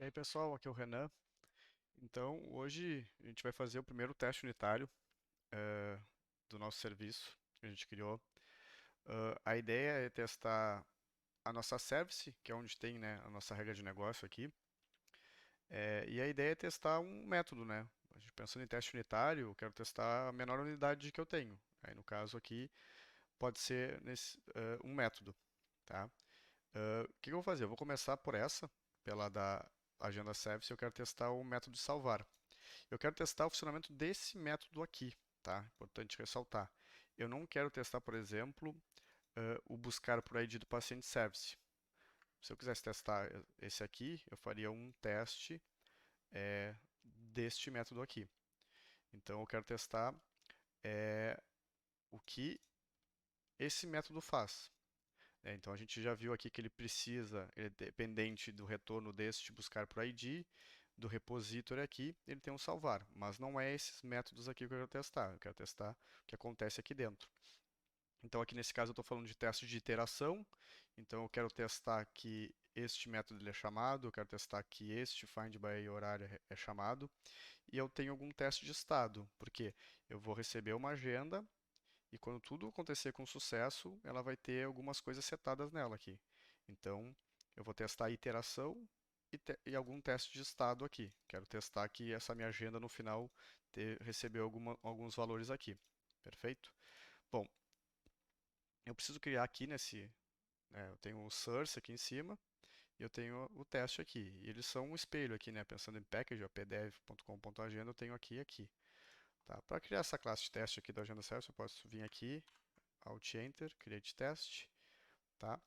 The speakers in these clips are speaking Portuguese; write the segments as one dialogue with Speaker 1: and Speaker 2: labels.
Speaker 1: E aí, pessoal, aqui é o Renan. Então, hoje a gente vai fazer o primeiro teste unitário eh, do nosso serviço que a gente criou. A ideia é testar a nossa service, que é onde tem, né, a nossa regra de negócio aqui. E a ideia é testar um método, né? A gente pensando em teste unitário, eu quero testar a menor unidade que eu tenho. Aí, no caso aqui, pode ser um método, tá? O que eu vou fazer? Eu vou começar por essa, pela da agenda service, eu quero testar o método de salvar. Eu quero testar o funcionamento desse método aqui, tá? Importante ressaltar. Eu não quero testar, por exemplo, o buscar por ID do paciente service. Se eu quisesse testar esse aqui, eu faria um teste deste método aqui. Então, eu quero testar o que esse método faz. Então, a gente já viu aqui que ele é dependente do retorno deste buscar por ID, do repository aqui, ele tem um salvar, mas não é esses métodos aqui que eu quero testar. Eu quero testar o que acontece aqui dentro. Então, aqui nesse caso, eu estou falando de teste de iteração. Então, eu quero testar que este método ele é chamado, eu quero testar que este find by horário é chamado, e eu tenho algum teste de estado, porque eu vou receber uma agenda e quando tudo acontecer com sucesso, ela vai ter algumas coisas setadas nela aqui. Então, eu vou testar a iteração e algum teste de estado aqui. Quero testar que essa minha agenda no final recebeu alguns valores aqui. Perfeito? Bom, eu preciso criar aqui eu tenho o source aqui em cima e eu tenho o teste aqui. E eles são um espelho aqui, né? Pensando em package, ó, pdf.com.agenda, eu tenho aqui e aqui. Tá? Para criar essa classe de teste aqui da agenda service, eu posso vir aqui, Alt Enter, Create Test, tá?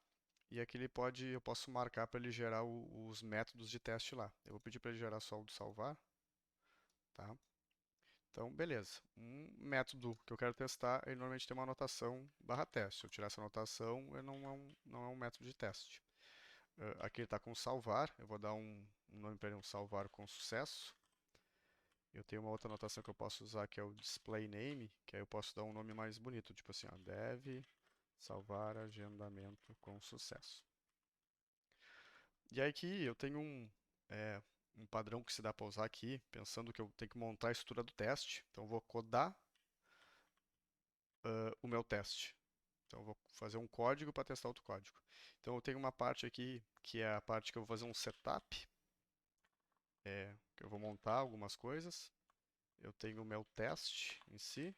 Speaker 1: E aqui eu posso marcar para ele gerar os métodos de teste lá. Eu vou pedir para ele gerar só o do salvar, tá? Então, beleza. Um método que eu quero testar, ele normalmente tem uma anotação barra teste. Se eu tirar essa anotação, ele não é um método de teste. Aqui ele está com salvar, eu vou dar um nome para ele, um salvar com sucesso. Eu tenho uma outra anotação que eu posso usar que é o display name, que aí eu posso dar um nome mais bonito, tipo assim, ó, dev salvar agendamento com sucesso. E aí aqui eu tenho um padrão que se dá para usar aqui, pensando que eu tenho que montar a estrutura do teste. Então eu vou codar o meu teste. Então eu vou fazer um código para testar outro código. Então eu tenho uma parte aqui que é a parte que eu vou fazer um setup, que eu vou montar algumas coisas. Eu tenho o meu teste em si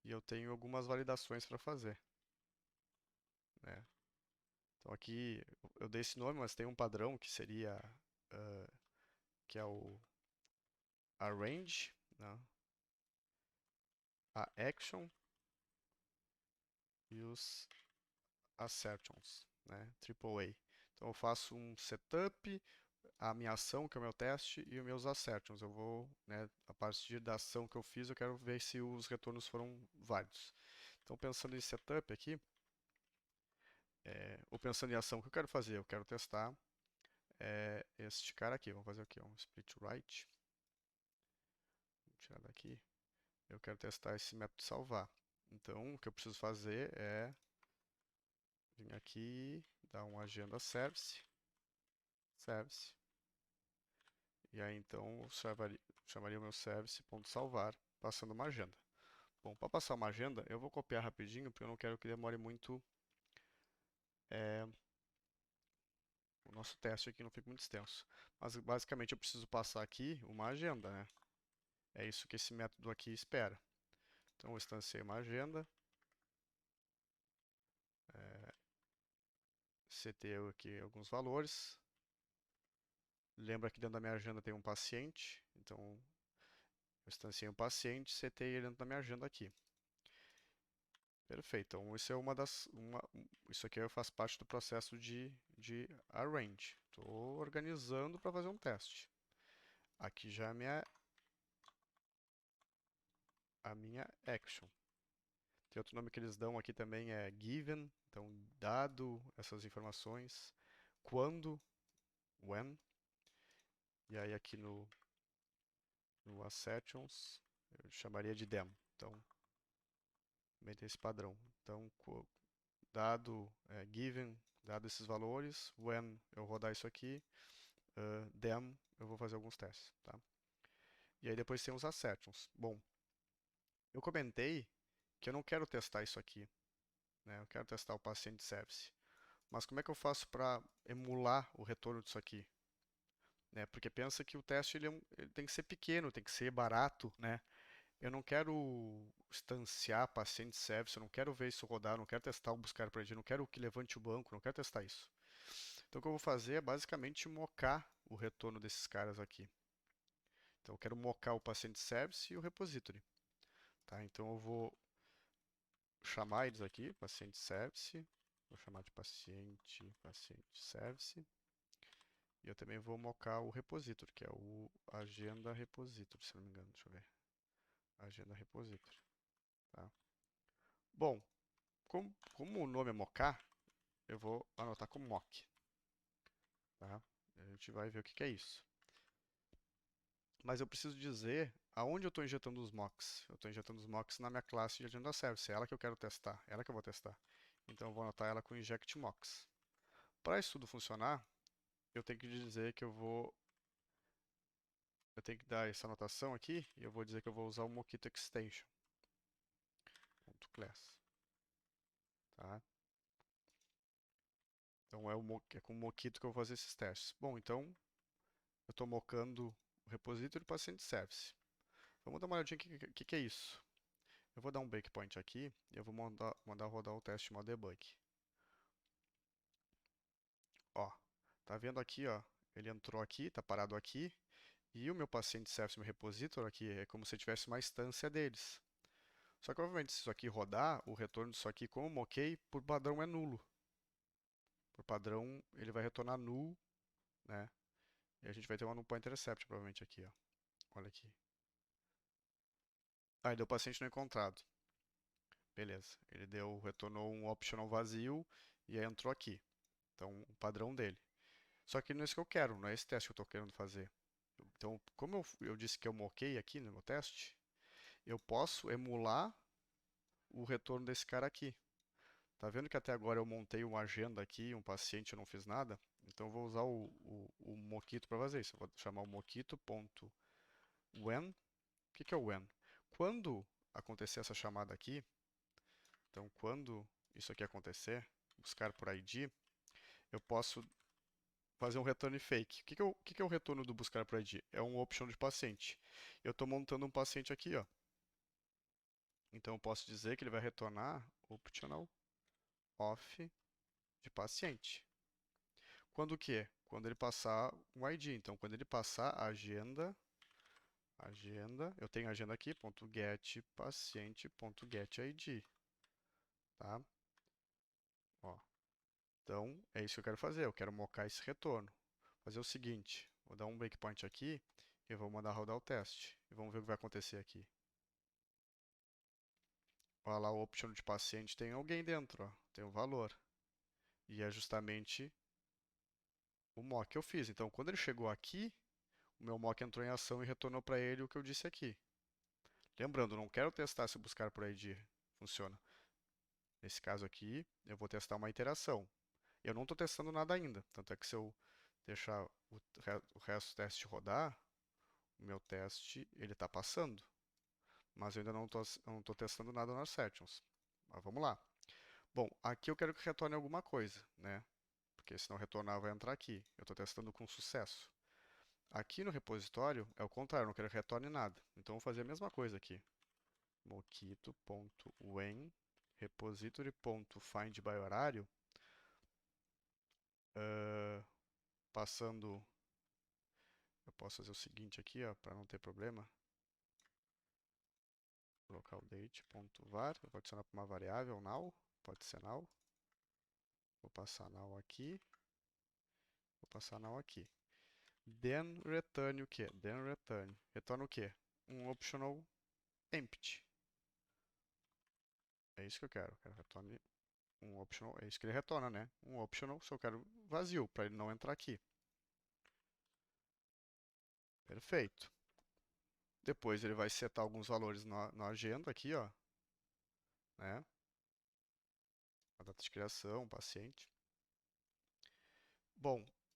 Speaker 1: e eu tenho algumas validações para fazer, né? Então aqui eu dei esse nome, mas tem um padrão que seria que é o arrange, né? A action e os assertions, né? AAA. Então eu faço um setup, a minha ação, que é o meu teste, e os meus assertions. Eu vou, né, a partir da ação que eu fiz, eu quero ver se os retornos foram válidos. Então pensando em setup aqui, ou pensando em ação, o que eu quero fazer? Eu quero testar este cara aqui. Vamos fazer aqui um split right. Vou tirar daqui. Eu quero testar esse método de salvar. Então o que eu preciso fazer é vir aqui, dar um agenda service. E aí então eu chamaria o meu service.salvar, passando uma agenda. Bom, para passar uma agenda, eu vou copiar rapidinho, porque eu não quero que demore muito é, o nosso teste aqui, não fique muito extenso. Mas basicamente eu preciso passar aqui uma agenda, né? É isso que esse método aqui espera. Então eu instanciei uma agenda, setei aqui alguns valores. Lembra que dentro da minha agenda tem um paciente, então eu instanciei um paciente, setei ele dentro da minha agenda aqui. Perfeito. Então, isso é isso aqui faz parte do processo de arrange. Estou organizando para fazer um teste. Aqui já é a minha action. Tem outro nome que eles dão aqui também, é given. Então, dado essas informações, quando, when. E aí aqui no assertions, eu chamaria de dem. Então, também tem esse padrão. Então, dado given, dado esses valores, when eu rodar isso aqui, then eu vou fazer alguns testes, tá? E aí depois tem os assertions. Bom, eu comentei que eu não quero testar isso aqui, né? Eu quero testar o paciente service. Mas como é que eu faço para emular o retorno disso aqui? Né? Porque pensa que o teste ele tem que ser pequeno, tem que ser barato, né? Eu não quero instanciar paciente service, eu não quero ver isso rodar, eu não quero testar o buscar por ID, eu não quero que levante o banco, eu não quero testar isso. Então o que eu vou fazer é basicamente mocar o retorno desses caras aqui. Então eu quero mocar o paciente service e o repository. Tá? Então eu vou chamar eles aqui, paciente service, vou chamar de paciente service, e eu também vou mocar o repository, que é o agenda repository, se não me engano, deixa eu ver. Agenda repository, tá? Bom, como o nome é mocar, eu vou anotar como mock, tá? A gente vai ver o que é isso. Mas eu preciso dizer aonde eu estou injetando os mocks. Eu estou injetando os mocks na minha classe de agenda service, é ela que eu quero testar, é ela que eu vou testar. Então eu vou anotar ela com inject mocks. Para isso tudo funcionar, eu tenho que dizer que eu tenho que dar essa anotação aqui e eu vou dizer que eu vou usar o Mockito Extension. .class, tá? Então é com o Mockito que eu vou fazer esses testes. Bom, então eu estou mocando o repository paciente service. Vamos dar uma olhadinha o que é isso. Eu vou dar um breakpoint aqui e eu vou mandar rodar o teste modo debug. Ó, tá vendo aqui, ó? Ele entrou aqui, tá parado aqui, e o meu paciente service, meu repositor aqui, é como se eu tivesse uma instância deles. Só que, obviamente, se isso aqui rodar, o retorno disso aqui, como eu moquei, por padrão é nulo. Por padrão, ele vai retornar null, né? E a gente vai ter uma null point intercept, provavelmente, aqui, ó. Olha aqui. Ah, e deu paciente não encontrado. Beleza. Ele retornou um optional vazio e aí entrou aqui. Então, o padrão dele. Só que não é isso que eu quero, não é esse teste que eu estou querendo fazer. Então, como eu disse que eu moquei aqui no meu teste, eu posso emular o retorno desse cara aqui. Tá vendo que até agora eu montei uma agenda aqui, um paciente, eu não fiz nada? Então eu vou usar o Mockito para fazer isso. Eu vou chamar o mockito.when. O que é o when? Quando acontecer essa chamada aqui, então quando isso aqui acontecer, buscar por ID, eu posso fazer um return fake. O que é o retorno do buscar por ID? É um option de paciente. Eu estou montando um paciente aqui, ó. Então eu posso dizer que ele vai retornar optional off de paciente. Quando o quê? Quando ele passar um ID. Então, quando ele passar a agenda, eu tenho a agenda aqui, .get paciente.getID, tá? Ó, então, é isso que eu quero fazer. Eu quero mocar esse retorno. Fazer o seguinte, vou dar um breakpoint aqui e vou mandar rodar o teste. E vamos ver o que vai acontecer aqui. Olha lá, o option de paciente tem alguém dentro, ó, tem um valor. E é justamente o mock que eu fiz. Então, quando ele chegou aqui, o meu mock entrou em ação e retornou para ele o que eu disse aqui. Lembrando, não quero testar se buscar por ID funciona. Nesse caso aqui, eu vou testar uma iteração. Eu não estou testando nada ainda. Tanto é que se eu deixar o resto do teste rodar, o meu teste ele está passando. Mas eu ainda não estou testando nada nas sessions. Mas vamos lá. Bom, aqui eu quero que retorne alguma coisa, né? Porque se não retornar, vai entrar aqui. Eu estou testando com sucesso. Aqui no repositório é o contrário, eu não quero que retorne nada. Então eu vou fazer a mesma coisa aqui. Mockito.when repository.findByHorário passando. Eu posso fazer o seguinte aqui, para não ter problema. Localdate.var, eu vou adicionar para uma variável null, pode ser null. Vou passar null aqui, vou passar null aqui. Then return o quê? Then return. Retorna o quê? Um optional empty. É isso que eu quero. Quero retorne um optional. É isso que ele retorna, né? Um optional, só eu quero vazio, para ele não entrar aqui. Perfeito. Depois ele vai setar alguns valores na agenda aqui, ó, né? A data de criação, paciente. Bom,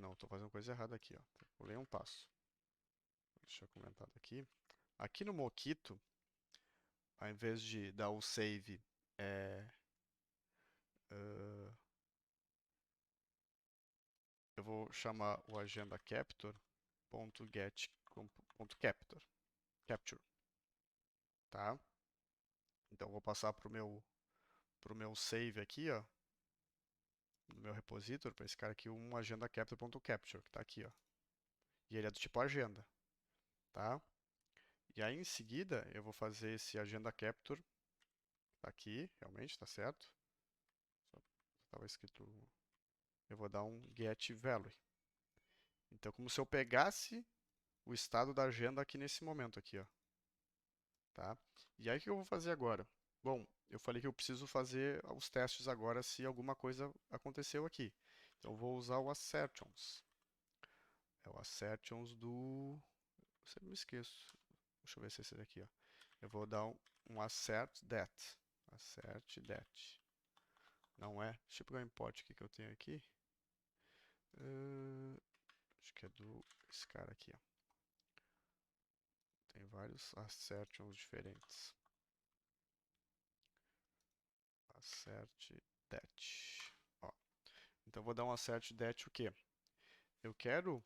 Speaker 1: Ah não, estou fazendo coisa errada aqui, ó. Pulei um passo. Deixa eu comentar aqui. Aqui no Mockito, ao invés de dar o save, é, ah, eu vou chamar o agenda capture.get.capture, capture, tá? Então eu vou passar pro meu save aqui, ó, no meu repository, para esse cara aqui, um agenda capture.capture, que está aqui, ó. E ele é do tipo agenda, tá? E aí em seguida eu vou fazer esse agenda capture, tá aqui, realmente, tá certo? Só estava escrito, eu vou dar um get value. Então como se eu pegasse o estado da agenda aqui nesse momento aqui, ó, tá? E aí o que eu vou fazer agora? Bom, eu falei que eu preciso fazer os testes agora se alguma coisa aconteceu aqui. Então eu vou usar o assertions. É o assertions do... Eu sempre me esqueço. Deixa eu ver se é esse daqui, ó. Eu vou dar um assert that. Assert that. Não é? Deixa eu pegar o import aqui que eu tenho aqui. Acho que é do esse cara aqui, ó. Tem vários assertions diferentes. Assert that. Ó. Então vou dar um assert that o quê? Eu quero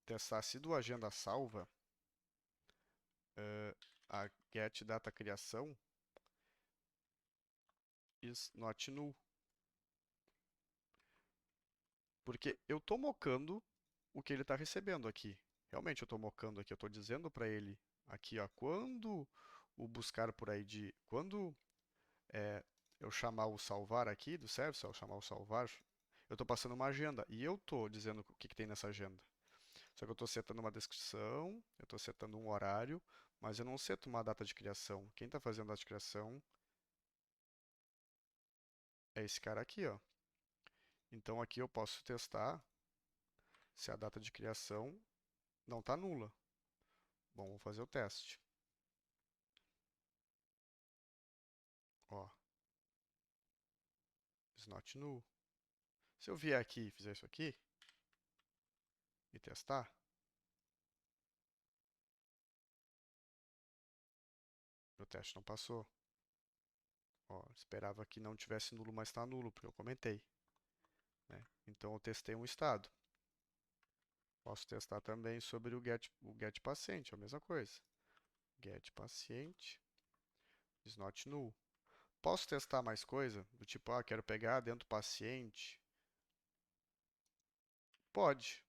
Speaker 1: testar se do agenda salva a get data criação is not null. Porque eu estou mocando o que ele está recebendo aqui. Realmente eu estou mocando aqui, eu estou dizendo para ele aqui, ó, quando o buscar por ID, quando é, eu chamar o salvar aqui do service, ao chamar o salvar, eu estou passando uma agenda e eu estou dizendo o que tem nessa agenda. Só que eu estou setando uma descrição, eu estou setando um horário, mas eu não seto uma data de criação. Quem está fazendo a data de criação é esse cara aqui, ó. Então aqui eu posso testar se a data de criação não está nula. Bom, vou fazer o teste. Ó, is not null. Se eu vier aqui e fizer isso aqui e testar, meu teste não passou. Ó, esperava que não tivesse nulo, mas está nulo, porque eu comentei, né? Então eu testei um estado. Posso testar também sobre o get paciente, é a mesma coisa. Get paciente is not null. Posso testar mais coisa? Do tipo, quero pegar dentro do paciente. Pode,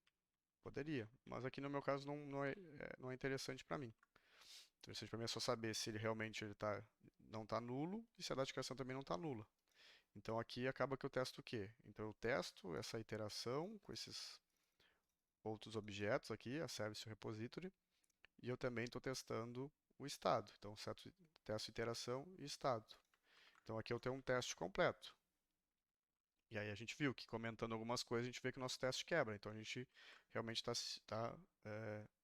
Speaker 1: poderia, mas aqui no meu caso não é interessante para mim. Interessante para mim é só saber se ele realmente não está nulo e se a data de criação também não está nula. Então aqui acaba que eu testo o quê? Então eu testo essa iteração com esses outros objetos aqui, a service repository, e eu também estou testando o estado. Então testo iteração e estado. Então aqui eu tenho um teste completo. E aí a gente viu que comentando algumas coisas, a gente vê que o nosso teste quebra. Então a gente realmente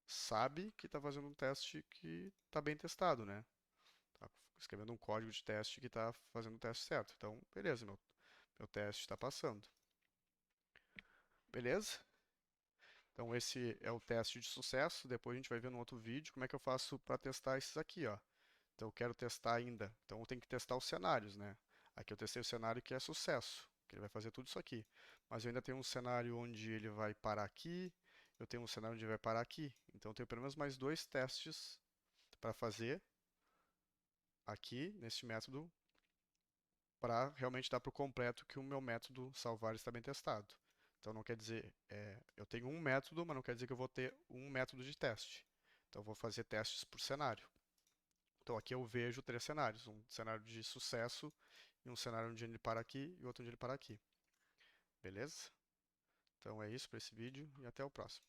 Speaker 1: sabe que está fazendo um teste que está bem testado, né? Tá escrevendo um código de teste que está fazendo o teste certo. Então, beleza, meu teste está passando. Beleza? Então esse é o teste de sucesso. Depois a gente vai ver no outro vídeo como é que eu faço para testar esses aqui, ó. Então eu quero testar ainda. Então eu tenho que testar os cenários, né? Aqui eu testei o cenário que é sucesso, que ele vai fazer tudo isso aqui. Mas eu ainda tenho um cenário onde ele vai parar aqui, eu tenho um cenário onde ele vai parar aqui. Então eu tenho pelo menos mais dois testes para fazer aqui nesse método para realmente dar para o completo que o meu método salvar está bem testado. Então não quer dizer, eu tenho um método, mas não quer dizer que eu vou ter um método de teste. Então eu vou fazer testes por cenário. Então aqui eu vejo três cenários, um cenário de sucesso e um cenário onde ele para aqui e outro onde ele para aqui. Beleza? Então é isso para esse vídeo e até o próximo.